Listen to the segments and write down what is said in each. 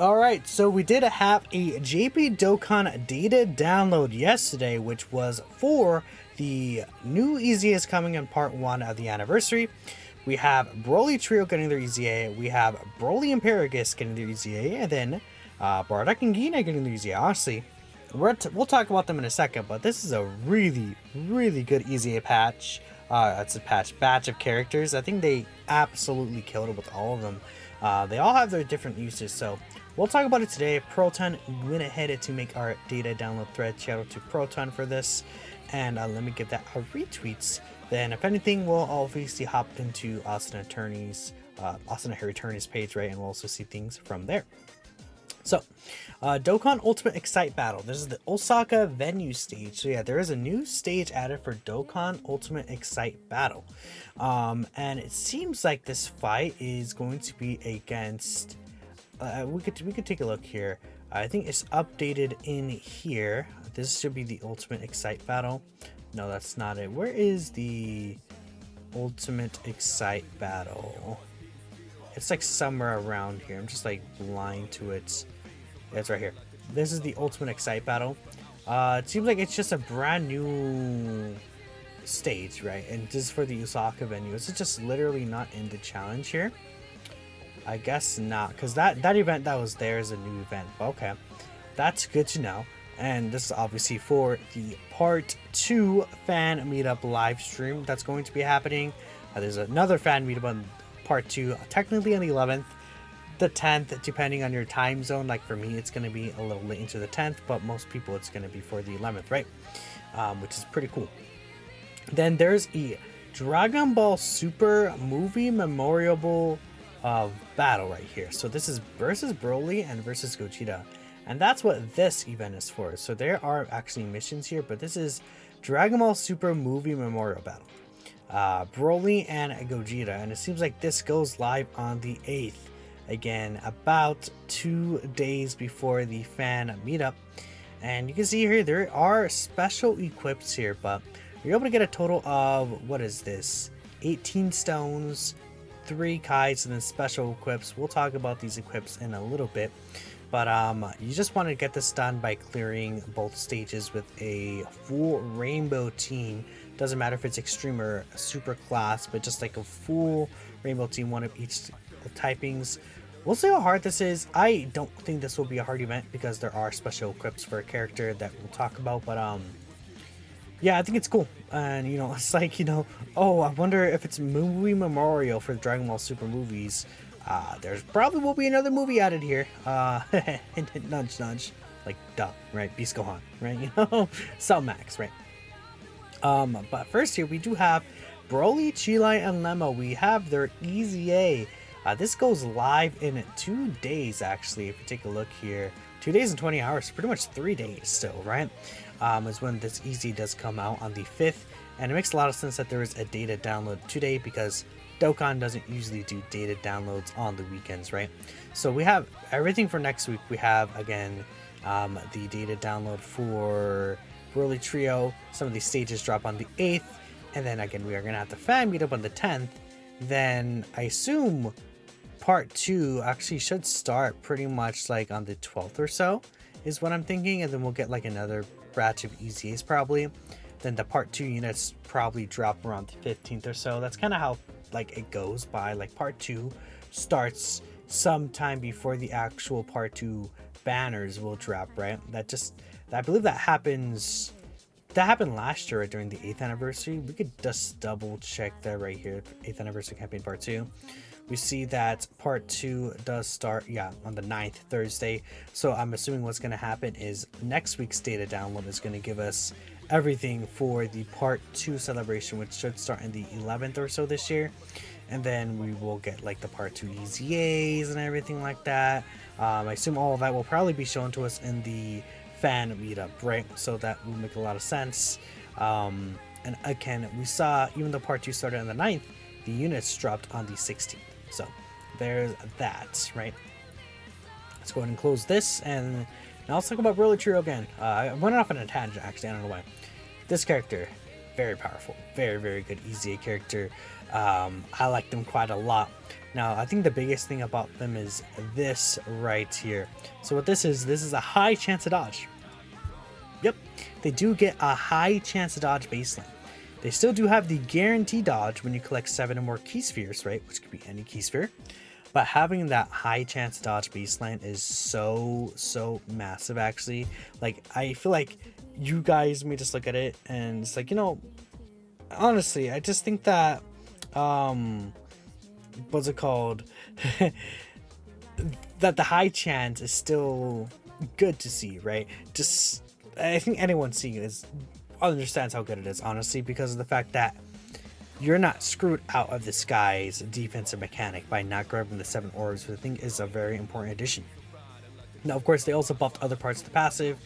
Alright, so we did have a JP Dokkan data download yesterday, which was for the new EZAs coming in part 1 of the anniversary. We have Broly Trio getting their EZA, we have Broly and Paragus getting their EZA, and then Bardock and Gina getting their EZA. Honestly, we'll talk about them in a second, but this is a really good EZA patch. It's a batch of characters. I think they absolutely killed it with all of them. They all have their different uses, so we'll talk about it today. Proton went ahead to make our data download thread. Shout out to Proton for this, and let me give that a retweets. Then, if anything, we'll obviously hop into Austin Harry Attorney's page, right, and we'll also see things from there. So, Dokkan Ultimate Excite Battle. This is the Osaka venue stage. So yeah, there is a new stage added for Dokkan Ultimate Excite Battle. And it seems like this fight is going to be against... we could take a look here. I think it's updated in here. This should be the Ultimate Excite Battle. No, that's not it. Where is the Ultimate Excite Battle? It's like somewhere around here. I'm just like blind to it. It's right here. This is the Ultimate Excite Battle. It seems like it's just a brand new stage, right? And this is for the Osaka venue. Is it just literally not in the challenge here? I guess not, because that event that was there is a new event. But okay, that's good to know. And this is obviously for the part 2 fan meetup live stream that's going to be happening. There's another fan meetup on part 2, technically on the 11th, the 10th, depending on your time zone. Like for me, it's going to be a little late into the 10th, but most people it's going to be for the 11th, right? Which is pretty cool. Then there's a Dragon Ball Super movie memorable battle right here. So this is versus Broly and versus Gogeta, and that's what this event is for. So there are actually missions here, but this is Dragon Ball Super movie memorial battle. Broly and Gogeta, and it seems like this goes live on the 8th, again about 2 days before the fan meetup. And you can see here there are special equips here, but you're able to get a total of, what is this, 18 stones, 3 kites, and then special equips. We'll talk about these equips in a little bit, but you just want to get this done by clearing both stages with a full rainbow team. Doesn't matter if it's extreme or super class, but just like a full rainbow team, one of each typings. We'll see how hard this is. I don't think this will be a hard event because there are special equips for a character that we'll talk about, but yeah, I think it's cool. And you know, it's like, you know, oh, I wonder if it's movie memorial for the Dragon Ball Super movies. There's probably will be another movie added here. Nudge nudge, like duh, right? Beast Gohan, right? You know, Cell Max, right? But first here we do have Broly, Chilai, and Lemma. We have their EZA. This goes live in 2 days, actually. If you take a look here, 2 days and 20 hours, pretty much 3 days still, right? Is when this EZ does come out on the 5th, and it makes a lot of sense that there is a data download today because Dokkan doesn't usually do data downloads on the weekends, right? So we have everything for next week. We have again the data download for Broly Trio. Some of these stages drop on the 8th, and then again we are gonna have the fan meetup on the 10th. Then I assume part 2 actually should start pretty much like on the 12th or so is what I'm thinking, and then we'll get like another batch of EZAs probably. Then the part 2 units probably drop around the 15th or so. That's kind of how like it goes by. Like part 2 starts sometime before the actual part 2 banners will drop, right? I believe that happened last year during the 8th anniversary. We could just double check that right here. 8th anniversary campaign part 2. We see that part 2 does start, yeah, on the 9th, Thursday. So I'm assuming what's going to happen is next week's data download is going to give us everything for the part 2 celebration, which should start in the 11th or so this year. And then we will get like the part 2 EZAs and everything like that. I assume all of that will probably be shown to us in the fan meetup, right? So that will make a lot of sense. And again, we saw even though part 2 started on the 9th, the units dropped on the 16th. So there's that, right? Let's go ahead and close this, and now let's talk about Broly Trio again. I went off on a tangent, actually. I don't know why. This character, very powerful, very good EZA character. I like them quite a lot. Now, I think the biggest thing about them is this right here. So what this is a high chance to dodge. Yep, they do get a high chance to dodge baseline. They still do have the guaranteed dodge when you collect 7 or more key spheres, right? Which could be any key sphere. But having that high chance to dodge baseline is so massive, actually. Like, I feel like you guys may just look at it and it's like, you know, honestly, I just think that, what's it called? That the high chance is still good to see, right? Just, I think anyone seeing it understands how good it is, honestly, because of the fact that you're not screwed out of this guy's defensive mechanic by not grabbing the 7 orbs, which I think is a very important addition. Now, of course, they also buffed other parts of the passive.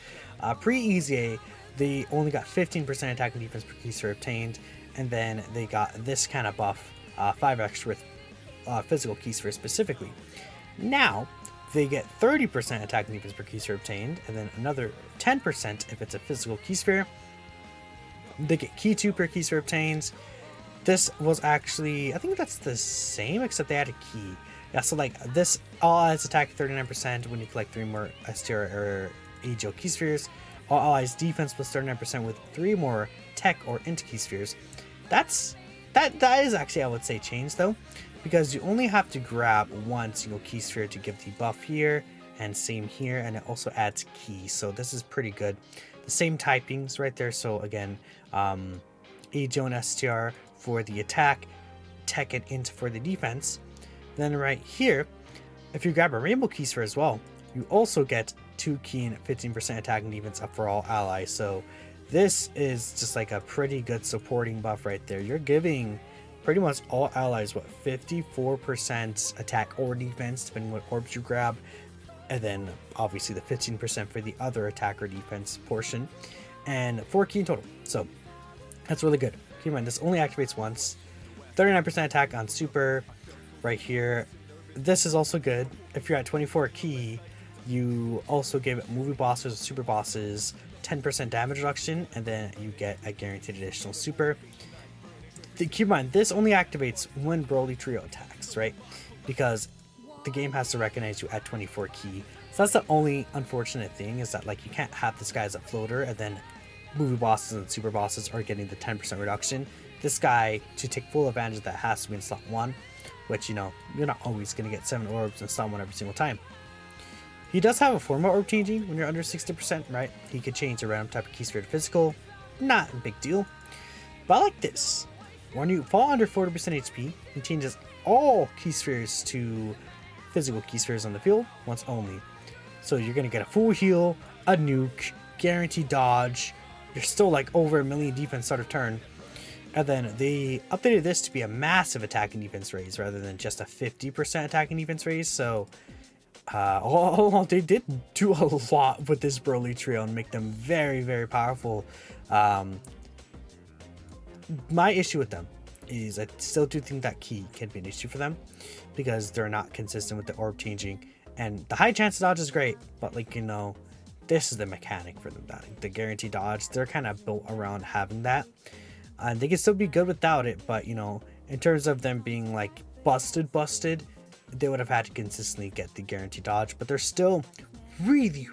Pre-EZA, they only got 15% attack and defense per key sphere obtained, and then they got this kind of buff, 5 extra with physical key sphere specifically. Now, they get 30% attack and defense per key sphere obtained, and then another 10% if it's a physical key sphere. They get key 2 per key sphere obtained. This was actually, I think that's the same, except they added key. Yeah, so like this all allies attack 39% when you collect 3 more STR or AGL key spheres. All allies defense plus 39% with 3 more tech or int key spheres. That is actually, I would say, changed though, because you only have to grab 1 single key sphere to give the buff here, and same here, and it also adds key. So this is pretty good. The same typings right there. So again, AGL and STR for the attack, tech and int for the defense. Then right here, if you grab a rainbow key sphere as well, you also get 2 key and 15% attack and defense up for all allies. So this is just like a pretty good supporting buff right there. You're giving pretty much all allies, what, 54% attack or defense, depending what orbs you grab. And then obviously the 15% for the other attack or defense portion. And 4 key in total. So that's really good. Keep in mind, this only activates once. 39% attack on super right here. This is also good. If you're at 24 key, you also give movie bosses or super bosses 10% damage reduction, and then you get a guaranteed additional super. Keep in mind, this only activates when Broly Trio attacks, right? Because the game has to recognize you at 24 key. So that's the only unfortunate thing, is that like you can't have this guy as a floater and then movie bosses and super bosses are getting the 10% reduction. This guy, to take full advantage of that, has to be in slot 1, which, you know, you're not always going to get 7 orbs in slot 1 every single time. He does have a form of orb changing when you're under 60%, right? He could change a random type of key sphere to physical. Not a big deal. But I like this. When you fall under 40% HP, he changes all key spheres to physical key spheres on the field once only. So you're going to get a full heal, a nuke, guaranteed dodge. You're still like over 1 million defense start of turn. And then they updated this to be a massive attack and defense raise rather than just a 50% attack and defense raise. So they did do a lot with this Broly trio and make them very powerful. My issue with them is I still do think that key can be an issue for them, because they're not consistent with the orb changing. And the high chance dodge is great, but like, you know, this is the mechanic for them. The guaranteed dodge, they're kind of built around having that. And they can still be good without it, but, you know, in terms of them being like busted, they would have had to consistently get the guaranteed dodge, but they're still really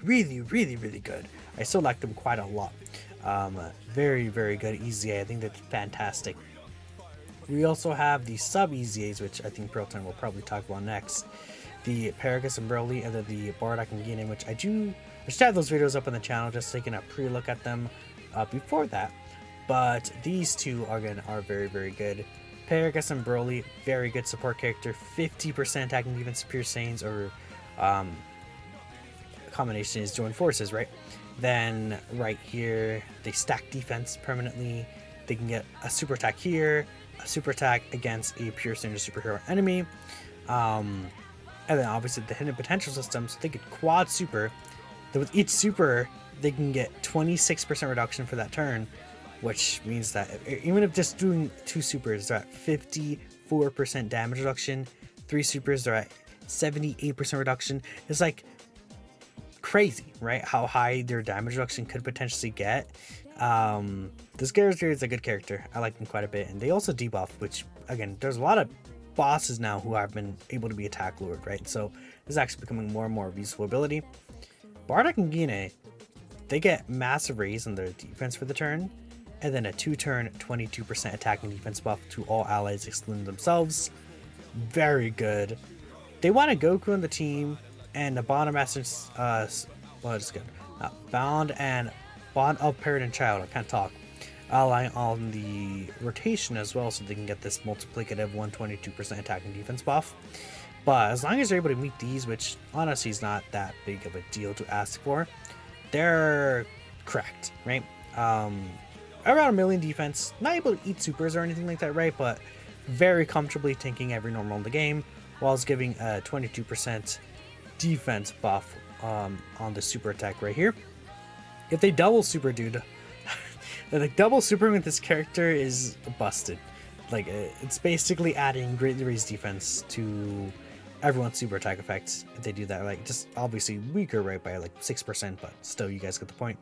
good. I still like them quite a lot. Very good EZA. I think that's fantastic. We also have the sub EZAs, which I think Proton will probably talk about next. The Paragus and Broly, and then the Bardock and Guinan, which I should have those videos up on the channel, just taking a pre-look at them before that. But these two are very good. Paragus and Broly, very good support character. 50% attack and defense pure Saiyans, or combination is joined forces, right? Then right here, they stack defense permanently. They can get a super attack here, a super attack against a pure Saiyan superhero enemy. And then obviously the hidden potential system, so they could quad super. With each super, they can get 26% reduction for that turn, which means that even if just doing 2 supers, they're at 54% damage reduction. 3 supers, they're at 78% reduction. It's like crazy, right? How high their damage reduction could potentially get. This character is a good character. I like them quite a bit. And they also debuff, which again, there's a lot of bosses now who have been able to be attack lured, right? So this is actually becoming more and more of a useful ability. Bardock and Gine, they get massive raise on their defense for the turn, and then a 2-turn 22% attack and defense buff to all allies excluding themselves. Very good. They want a Goku on the team, and the bottom masters, well, it's good. Bound and Bond of Parent and Child, I can't talk. Ally on the rotation as well, so they can get this multiplicative 122% attack and defense buff. But as long as they're able to meet these, which honestly is not that big of a deal to ask for, they're correct, right? Around a million defense, not able to eat supers or anything like that, right? But very comfortably tanking every normal in the game, whilst giving a 22% defense buff on the super attack right here. If they double super, dude, the double super with this character is busted. Like, it's basically adding greatly raised defense to everyone's super attack effects if they do that. Like, just obviously weaker, right, by like 6%, but still, you guys get the point.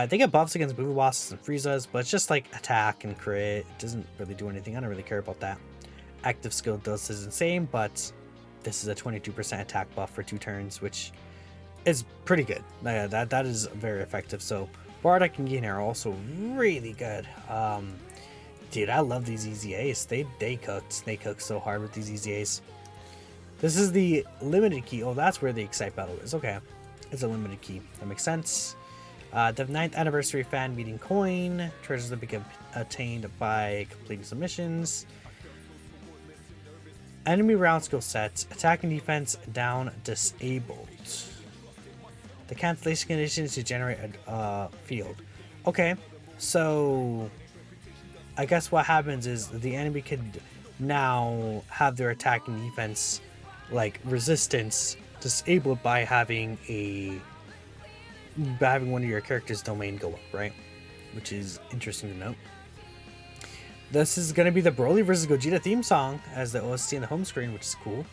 They get buffs against Boo Bosses and Friezas, but it's just like attack and crit. It doesn't really do anything. I don't really care about that. Active skill does the same, but this is a 22% attack buff for 2 turns, which is pretty good. That is very effective. So Bardock and Gine are also really good. Dude, I love these EZAs. They cook so hard with these EZAs. This is the limited key. Oh, that's where the Excite battle is. Okay, it's a limited key. That makes sense. The 9th anniversary fan meeting coin. Treasures that become attained by completing some missions. Enemy round skill sets. Attack and defense down disabled. The cancellation condition is to generate a field. Okay, so I guess what happens is the enemy could now have their attack and defense, like resistance, disabled by having one of your character's domain go up, right? Which is interesting to note. This is going to be the Broly vs. Gogeta theme song as the OST in the home screen, which is cool.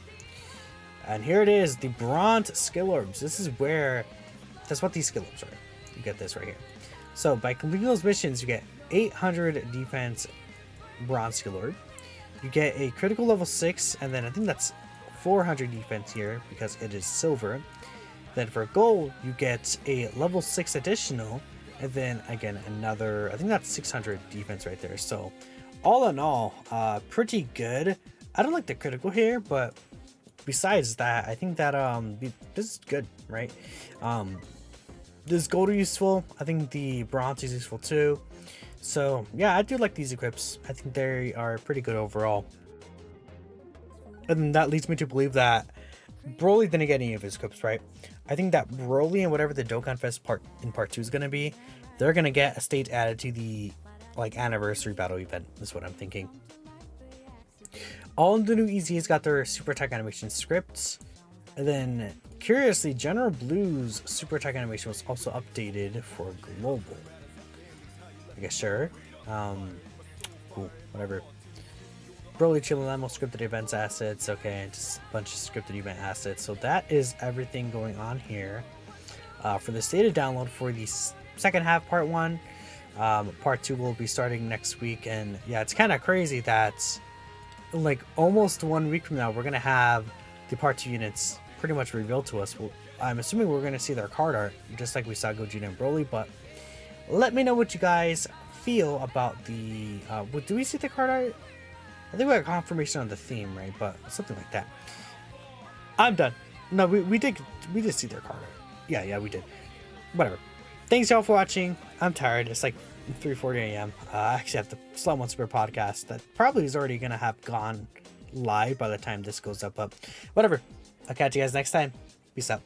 And here it is, the Bronze Skill Orbs. This is where, that's what these skill orbs are. You get this right here. So by completing those missions, you get 800 defense Bronze Skill Orb. You get a critical level 6, and then I think that's 400 defense here because it is silver. Then for gold, you get a level 6 additional, and then again another, I think that's 600 defense right there. So all in all, pretty good. I don't like the critical here, but besides that, I think that this is good, right? This gold is useful. I think the bronze is useful too. So yeah, I do like these equips. I think they are pretty good overall. And that leads me to believe that Broly didn't get any of his equips, right? I think that Broly and whatever the Dokkan Fest part 2 is going to be, they're going to get a stage added to the like anniversary battle event, is what I'm thinking. All the new EZAs got their super attack animation scripts. And then curiously, General Blue's super attack animation was also updated for global. I guess sure. Cool, whatever. Broly Chillamo scripted events assets. Okay, just a bunch of scripted event assets. So that is everything going on here for the stated download for the second half, part 1. Part 2 will be starting next week, and yeah, it's kind of crazy that like almost 1 week from now we're gonna have the part 2 units pretty much revealed to us. Well, I'm assuming we're gonna see their card art just like we saw Gogeta and Broly, but let me know what you guys feel about the do we see the card art? I think we got confirmation on the theme, right? But something like that. I'm done. No, we did see their card art. Yeah, we did. Whatever. Thanks y'all for watching. I'm tired. It's like 3:40 a.m. I actually have the Slow One Super podcast that probably is already gonna have gone live by the time this goes up. But whatever. I'll catch you guys next time. Peace out.